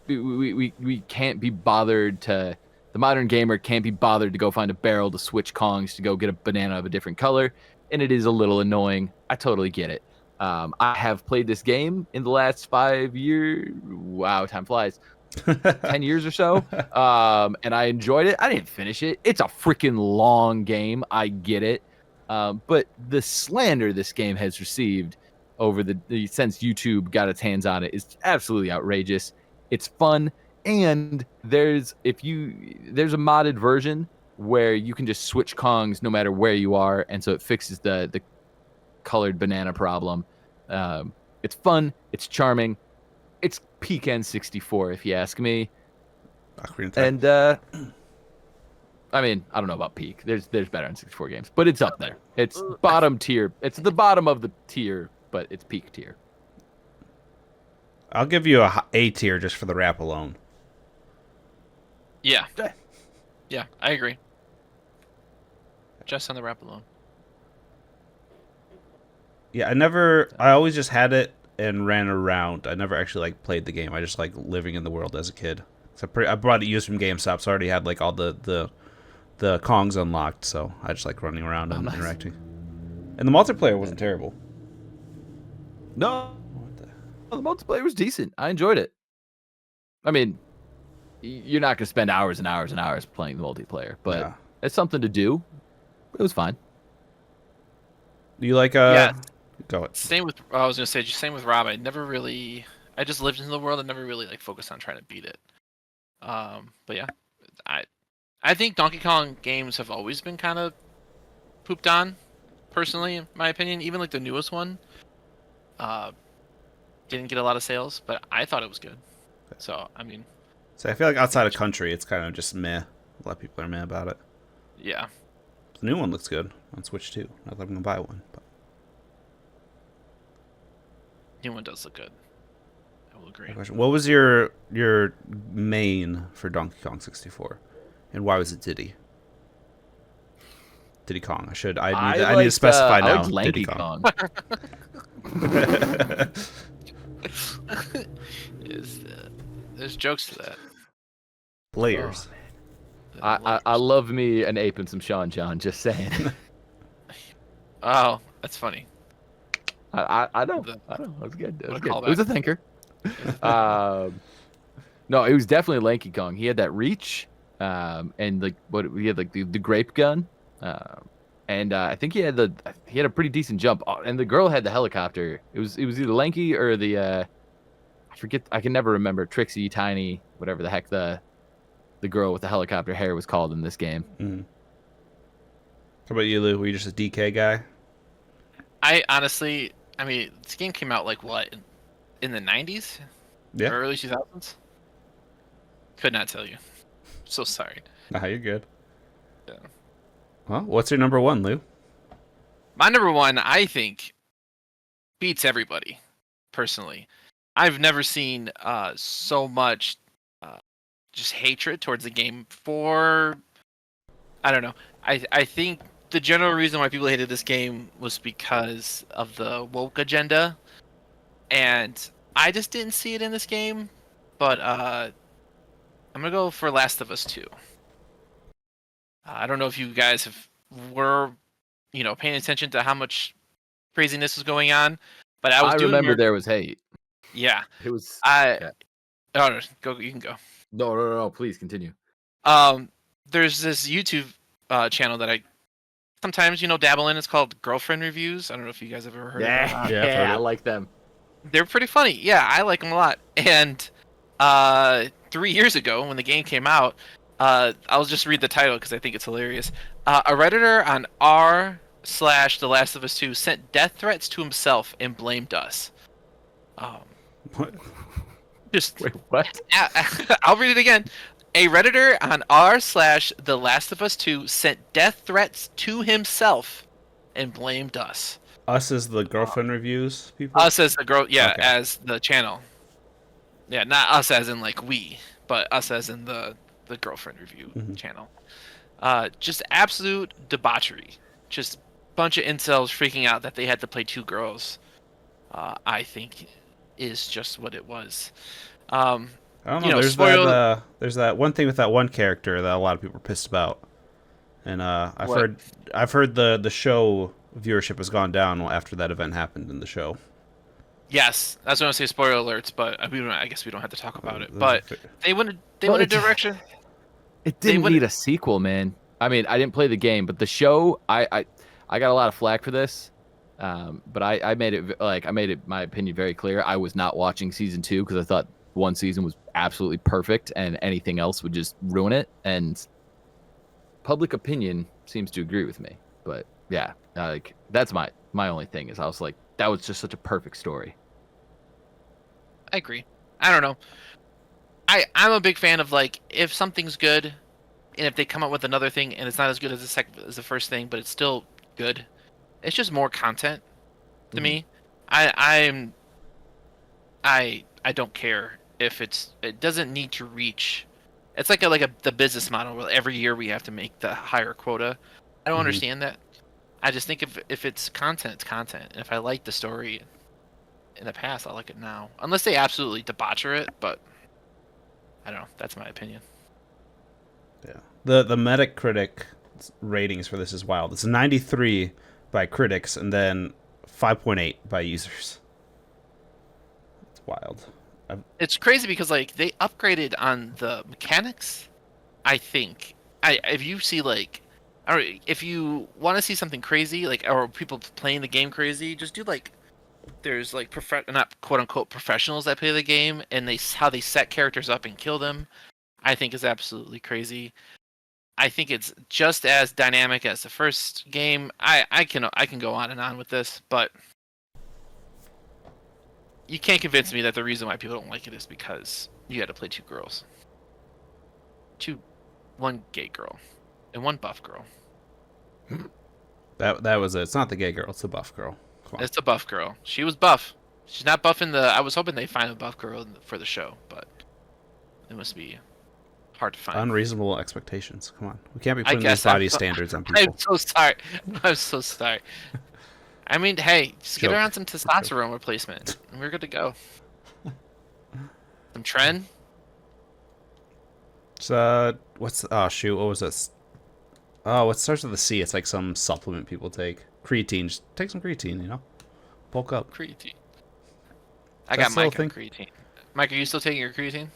we can't be bothered to. The modern gamer can't be bothered to go find a barrel to switch Kongs to go get a banana of a different color, and it is a little annoying. I totally get it. I have played this game in the last 5 years. Wow, time flies. 10 years or so, and I enjoyed it. I didn't finish it. It's a freaking long game. I get it. But the slander this game has received over the since YouTube got its hands on it is absolutely outrageous. It's fun, and there's a modded version where you can just switch Kongs no matter where you are, and so it fixes the colored banana problem. It's fun. It's charming. It's peak N64, if you ask me. And I mean, I don't know about peak. There's better N64 games, but it's up there. It's bottom tier. It's the bottom of the tier, but it's peak tier. I'll give you a tier just for the rap alone. Yeah. Yeah, I agree. Just on the rap alone. Yeah, I always just had it and ran around. I never actually like played the game. I just like living in the world as a kid. So I brought it used from GameStop, so I already had like all the Kongs unlocked. So I just like running around and interacting. And the multiplayer wasn't terrible. No, the multiplayer was decent. I enjoyed it. I mean, you're not gonna spend hours and hours and hours playing the multiplayer, but it's something to do. It was fine. Do you like Yeah. Go ahead. Same with Rob. I just lived in the world and never really like focused on trying to beat it. But yeah, I think Donkey Kong games have always been kind of pooped on, personally, in my opinion. Even like the newest one, didn't get a lot of sales, but I thought it was good. So I mean, I feel like outside of country, it's kind of just meh. A lot of people are meh about it. Yeah. The new one looks good on Switch too. Not that I'm gonna buy one, but New one does look good. I will agree. What was your main for Donkey Kong 64, and why was it Diddy? Diddy Kong. I need to specify now. I liked Lanky Diddy Kong. There's jokes to that. Layers. I love me an ape and some Sean John. Just saying. Oh, that's funny. I know. It was good. It was good. callback. It was a thinker. No, it was definitely Lanky Kong. He had that reach, and like he had like the grape gun, and I think he had a pretty decent jump. Oh, and the girl had the helicopter. It was either Lanky or the I forget. I can never remember Trixie, Tiny, whatever the heck the girl with the helicopter hair was called in this game. Mm-hmm. How about you, Lou? Were you just a DK guy? I honestly, this game came out like what in the 90s? Yeah. Or early 2000s? Could not tell you. So sorry. Nah, you're good. Yeah. Well, what's your number one, Lou? My number one, I think, beats everybody. Personally, I've never seen so much just hatred towards the game for. I don't know. I think the general reason why people hated this game was because of the woke agenda, and I just didn't see it in this game. But I'm gonna go for Last of Us 2. I don't know if you guys were paying attention to how much craziness was going on, but I remember there was hate. Yeah, it was. Oh no, go. You can go. No. Please continue. There's this YouTube channel that I sometimes dabble in. It's called Girlfriend Reviews. I don't know if you guys have ever heard of it. Yeah, I like them. They're pretty funny. Yeah, I like them a lot. And 3 years ago, when the game came out, I'll just read the title because I think it's hilarious. A Redditor on r/The Last of Us 2 sent death threats to himself and blamed us. What? Just Wait, what? I'll read it again. A Redditor on r/The Last of Us 2 sent death threats to himself and blamed us. Us as the Girlfriend Reviews people? Us as the girl, yeah, Okay. as the channel. Yeah, not us as in like we, but us as in the Girlfriend Review channel. Just absolute debauchery. Just bunch of incels freaking out that they had to play two girls. I think is just what it was. I don't know. There's that one thing with that one character that a lot of people are pissed about, and I've heard the show viewership has gone down after that event happened in the show. Yes, that's what I say. Spoiler alerts, but I guess we don't have to talk about it. But they went a direction. It didn't need a sequel, man. I mean, I didn't play the game, but the show, I got a lot of flack for this. But I made it my opinion very clear. I was not watching season 2 because I thought one season was absolutely perfect and anything else would just ruin it. And public opinion seems to agree with me. But yeah, like that's my only thing is I was like, that was just such a perfect story. I agree. I don't know. I'm a big fan of like if something's good, and if they come up with another thing and it's not as good as the first thing, but it's still good. It's just more content to me. I don't care if it doesn't need to reach. It's like the business model where every year we have to make the higher quota. I don't understand that. I just think if it's content, it's content. And if I like the story in the past, I like it now. Unless they absolutely debaucher it, but I don't know. That's my opinion. Yeah. The Metacritic ratings for this is wild. It's 93 by critics and then 5.8 by users. It's wild. It's crazy because like they upgraded on the mechanics. I think if you see like, or if you want to see something crazy, like or people playing the game crazy, just do like there's like not quote unquote professionals that play the game and how they set characters up and kill them. I think is absolutely crazy. I think it's just as dynamic as the first game. I can go on and on with this, but you can't convince me that the reason why people don't like it is because you had to play two girls. One gay girl and one buff girl. That was it. It's not the gay girl, it's the buff girl. It's the buff girl. She was buff. She's not buff in the. I was hoping they find a buff girl for the show, but it must be hard to find. Unreasonable expectations. Come on, we can't be I putting these guess body standards on people. I'm so sorry. I'm so sorry. I mean, hey, just get her on some testosterone replacement, and we're good to go. Some Tren. What's oh shoot, what was this? Oh, it starts with a C. It's like some supplement people take. Creatine. Just take some creatine, you know? Bulk up. Creatine. I got That's the whole Mike on thing? creatine. Mike, are you still taking your creatine?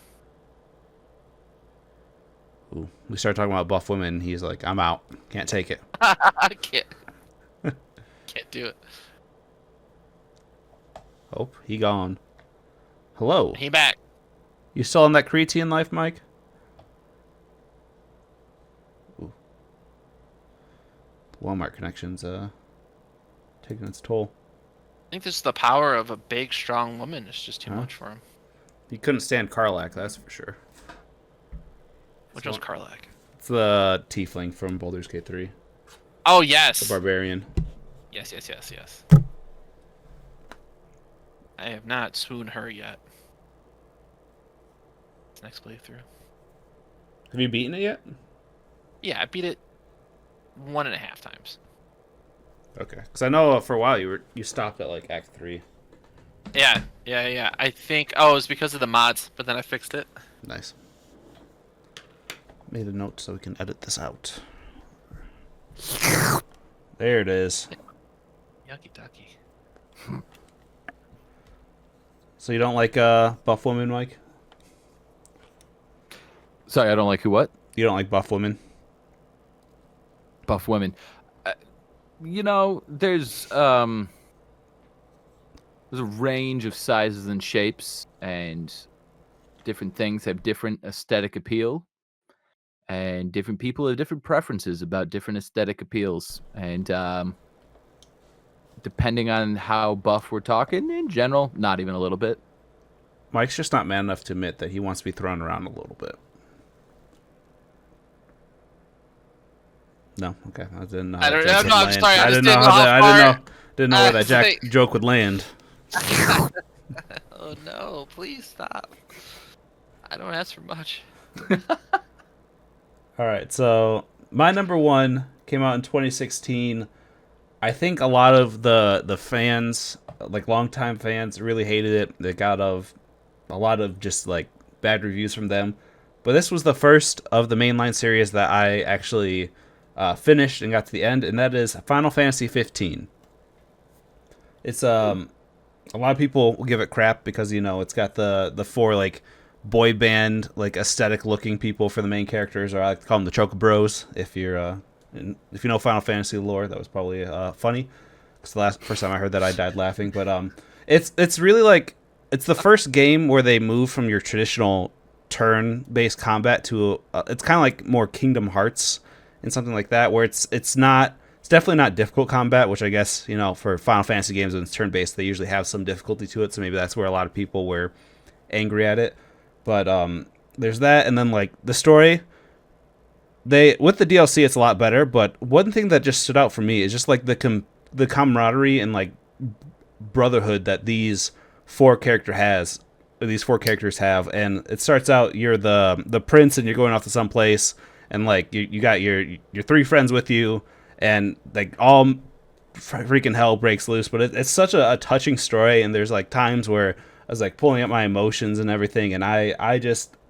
Ooh, we started talking about buff women. He's like, I'm out. Can't take it. I can't do it. Oh, he gone. Hello. He back. You still on that creatine life, Mike? Ooh. Walmart connections taking its toll. I think this is the power of a big, strong woman. It's just too much for him. He couldn't stand Karlak, that's for sure. Which one's Karlak? It's the tiefling from Baldur's Gate 3. Oh, yes. The barbarian. Yes. I have not swooned her yet. Next playthrough. Have you beaten it yet? Yeah, I beat it 1.5 times. Okay, because I know for a while you stopped at like Act 3. Yeah. I think. Oh, it was because of the mods, but then I fixed it. Nice. Made a note so we can edit this out. There it is. Yucky ducky. So you don't like buff women, Mike? Sorry, I don't like who what? You don't like buff women? Buff women. You know, there's a range of sizes and shapes, and different things have different aesthetic appeal, and different people have different preferences about different aesthetic appeals, and depending on how buff we're talking, in general, not even a little bit. Mike's just not man enough to admit that he wants to be thrown around a little bit. No, okay. I didn't know. I don't know. No, I'm sorry. I didn't know how didn't know where that joke would land. Oh no! Please stop. I don't ask for much. All right, so my number one came out in 2016. I think a lot of the fans, like longtime fans, really hated it. They got a lot of just like bad reviews from them. But this was the first of the mainline series that I actually finished and got to the end, and that is Final Fantasy 15. It's a lot of people will give it crap because it's got the four like boy band like aesthetic looking people for the main characters, or I like to call them the Choco Bros. If you know Final Fantasy lore, that was probably funny because the first time I heard that I died laughing. But it's really like it's the first game where they move from your traditional turn-based combat to it's kind of like more Kingdom Hearts and something like that, where it's definitely not difficult combat, which I guess for Final Fantasy games when it's turn-based they usually have some difficulty to it, so maybe that's where a lot of people were angry at it. But there's that, and then like the story, with the DLC it's a lot better. But one thing that just stood out for me is just like the camaraderie and like brotherhood that these four characters have. And it starts out you're the prince and you're going off to some place, and like you got your three friends with you, and like all freaking hell breaks loose. But it's such a touching story, and there's like times where I was like pulling up my emotions and everything, and I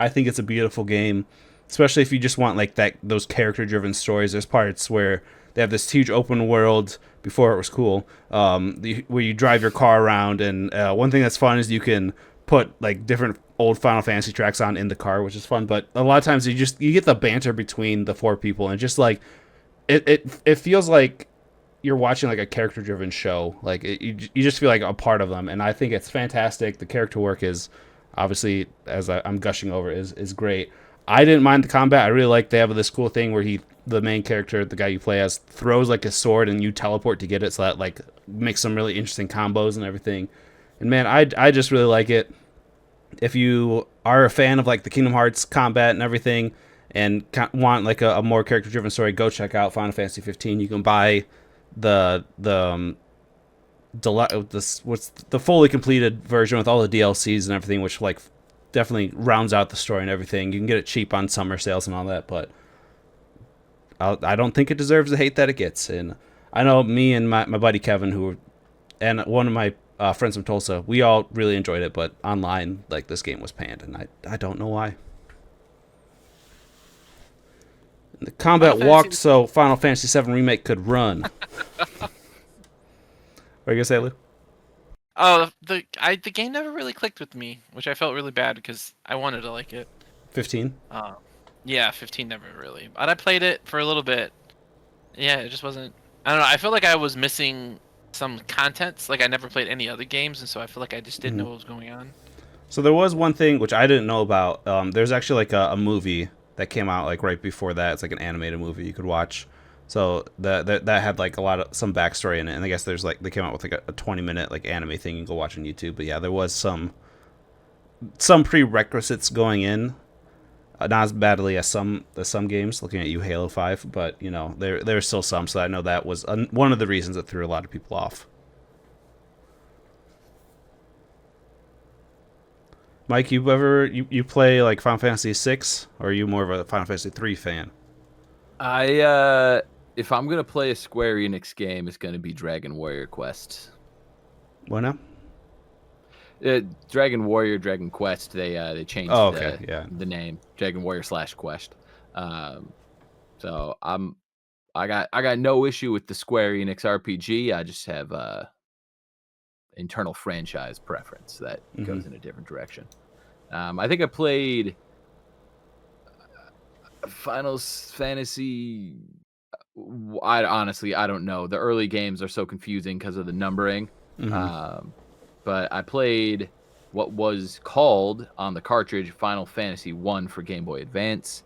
think it's a beautiful game, especially if you just want like those character driven stories. There's parts where they have this huge open world before it was cool, where you drive your car around, and one thing that's fun is you can put like different old Final Fantasy tracks on in the car, which is fun. But a lot of times you get the banter between the four people, and just like it feels like you're watching like a character driven show. Like you just feel like a part of them, and I think it's fantastic. The character work is obviously, as I'm gushing over, is great. I didn't mind the combat. I really like they have this cool thing where the main character, the guy you play as, throws like a sword and you teleport to get it, so that like makes some really interesting combos and everything. And man, I just really like it. If you are a fan of like the Kingdom Hearts combat and everything, and want like a more character driven story, go check out Final Fantasy 15. You can buy the fully completed version with all the DLCs and everything, which like definitely rounds out the story and everything. You can get it cheap on summer sales and all that, but I don't think it deserves the hate that it gets. And I know me and my buddy Kevin, and one of my friends from Tulsa, we all really enjoyed it, but online, like, this game was panned, and I don't know why. The combat walked so Final Fantasy VII Remake could run. What are you gonna say, Lou? Oh, the game never really clicked with me, which I felt really bad because I wanted to like it. 15? Yeah, 15 never really. But I played it for a little bit. Yeah, it just wasn't. I don't know. I feel like I was missing some contents. Like I never played any other games, and so I feel like I just didn't know what was going on. So there was one thing which I didn't know about. There's actually like a movie that came out like right before that. It's like an animated movie you could watch. So that had like some backstory in it, and I guess there's like they came out with like a 20-minute like anime thing you can go watch on YouTube. But yeah, there was some prerequisites going in. Not as badly as some games. Looking at you, Halo 5, but you know there's still some. So I know that was one of the reasons that threw a lot of people off. Mike, you play like Final Fantasy 6, or are you more of a Final Fantasy 3 fan? If I'm gonna play a Square Enix game, it's gonna be Dragon Warrior Quest. What now? Dragon Warrior, Dragon Quest. They changed the name, Dragon Warrior / Quest. So I got no issue with the Square Enix RPG. I just have internal franchise preference that goes in a different direction. I think I played Final Fantasy. I don't know. The early games are so confusing because of the numbering. But I played what was called on the cartridge Final Fantasy 1 for Game Boy Advance,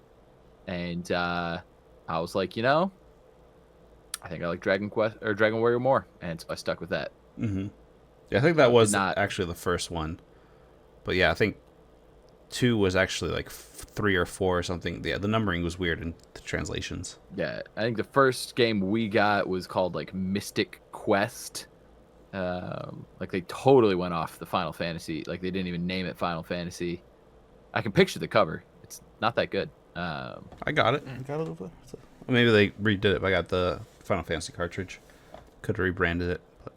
and I was like, I think I like Dragon Warrior more, and so I stuck with that. Yeah, I think that was actually the first one, but yeah, I think 2 was actually like 3 or 4 or something. Yeah, the numbering was weird in the translations. Yeah, I think the first game we got was called like Mystic Quest. Like they totally went off the Final Fantasy. Like they didn't even name it Final Fantasy. I can picture the cover. It's not that good. I got it. I got it over. Maybe they redid it. But I got the Final Fantasy cartridge. Could have rebranded it. But...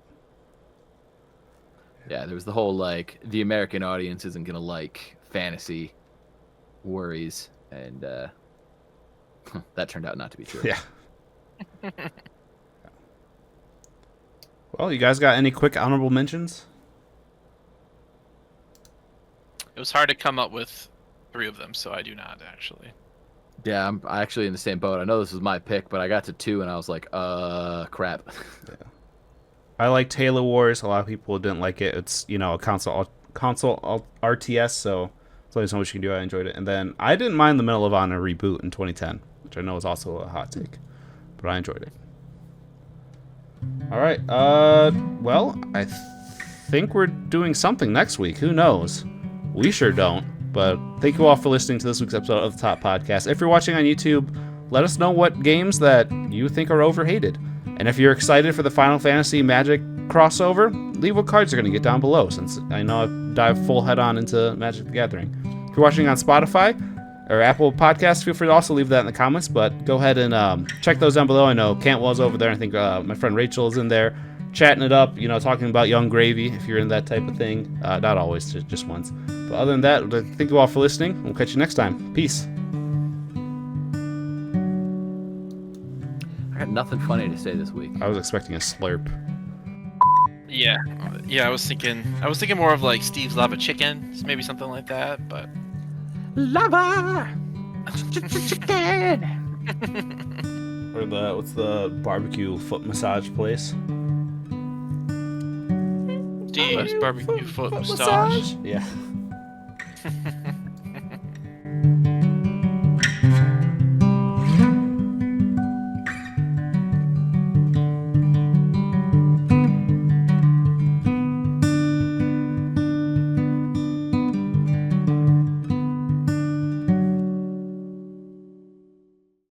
yeah, there was the whole like the American audience isn't gonna like fantasy worries, and that turned out not to be true. Yeah. Well, you guys got any quick honorable mentions? It was hard to come up with 3 of them, so I do not actually. Yeah, I'm actually in the same boat. I know this was my pick, but I got to 2 and I was like, crap. Yeah. I liked Halo Wars. A lot of people didn't like it. It's, a console RTS, so there's only so much you can do. I enjoyed it. And then I didn't mind the Medal of Honor reboot in 2010, which I know is also a hot take, but I enjoyed it. All right. Well, I think we're doing something next week. Who knows? We sure don't. But thank you all for listening to this week's episode of the Top Podcast. If you're watching on YouTube, let us know what games that you think are overhated. And if you're excited for the Final Fantasy Magic crossover, leave what cards are going to get down below, since I know I've dived full head on into Magic the Gathering. If you're watching on Spotify or Apple Podcasts, feel free to also leave that in the comments, but go ahead and check those down below. I know Cantwell's over there. I think my friend Rachel is in there chatting it up, talking about Young Gravy, if you're in that type of thing. Not always, just once. But other than that, thank you all for listening. We'll catch you next time. Peace. I got nothing funny to say this week. I was expecting a slurp. Yeah, I was thinking more of like Steve's Lava Chicken, maybe something like that, but... Lava Chicken! Or what's the barbecue foot massage place? Steve's Barbecue Foot Massage. Yeah.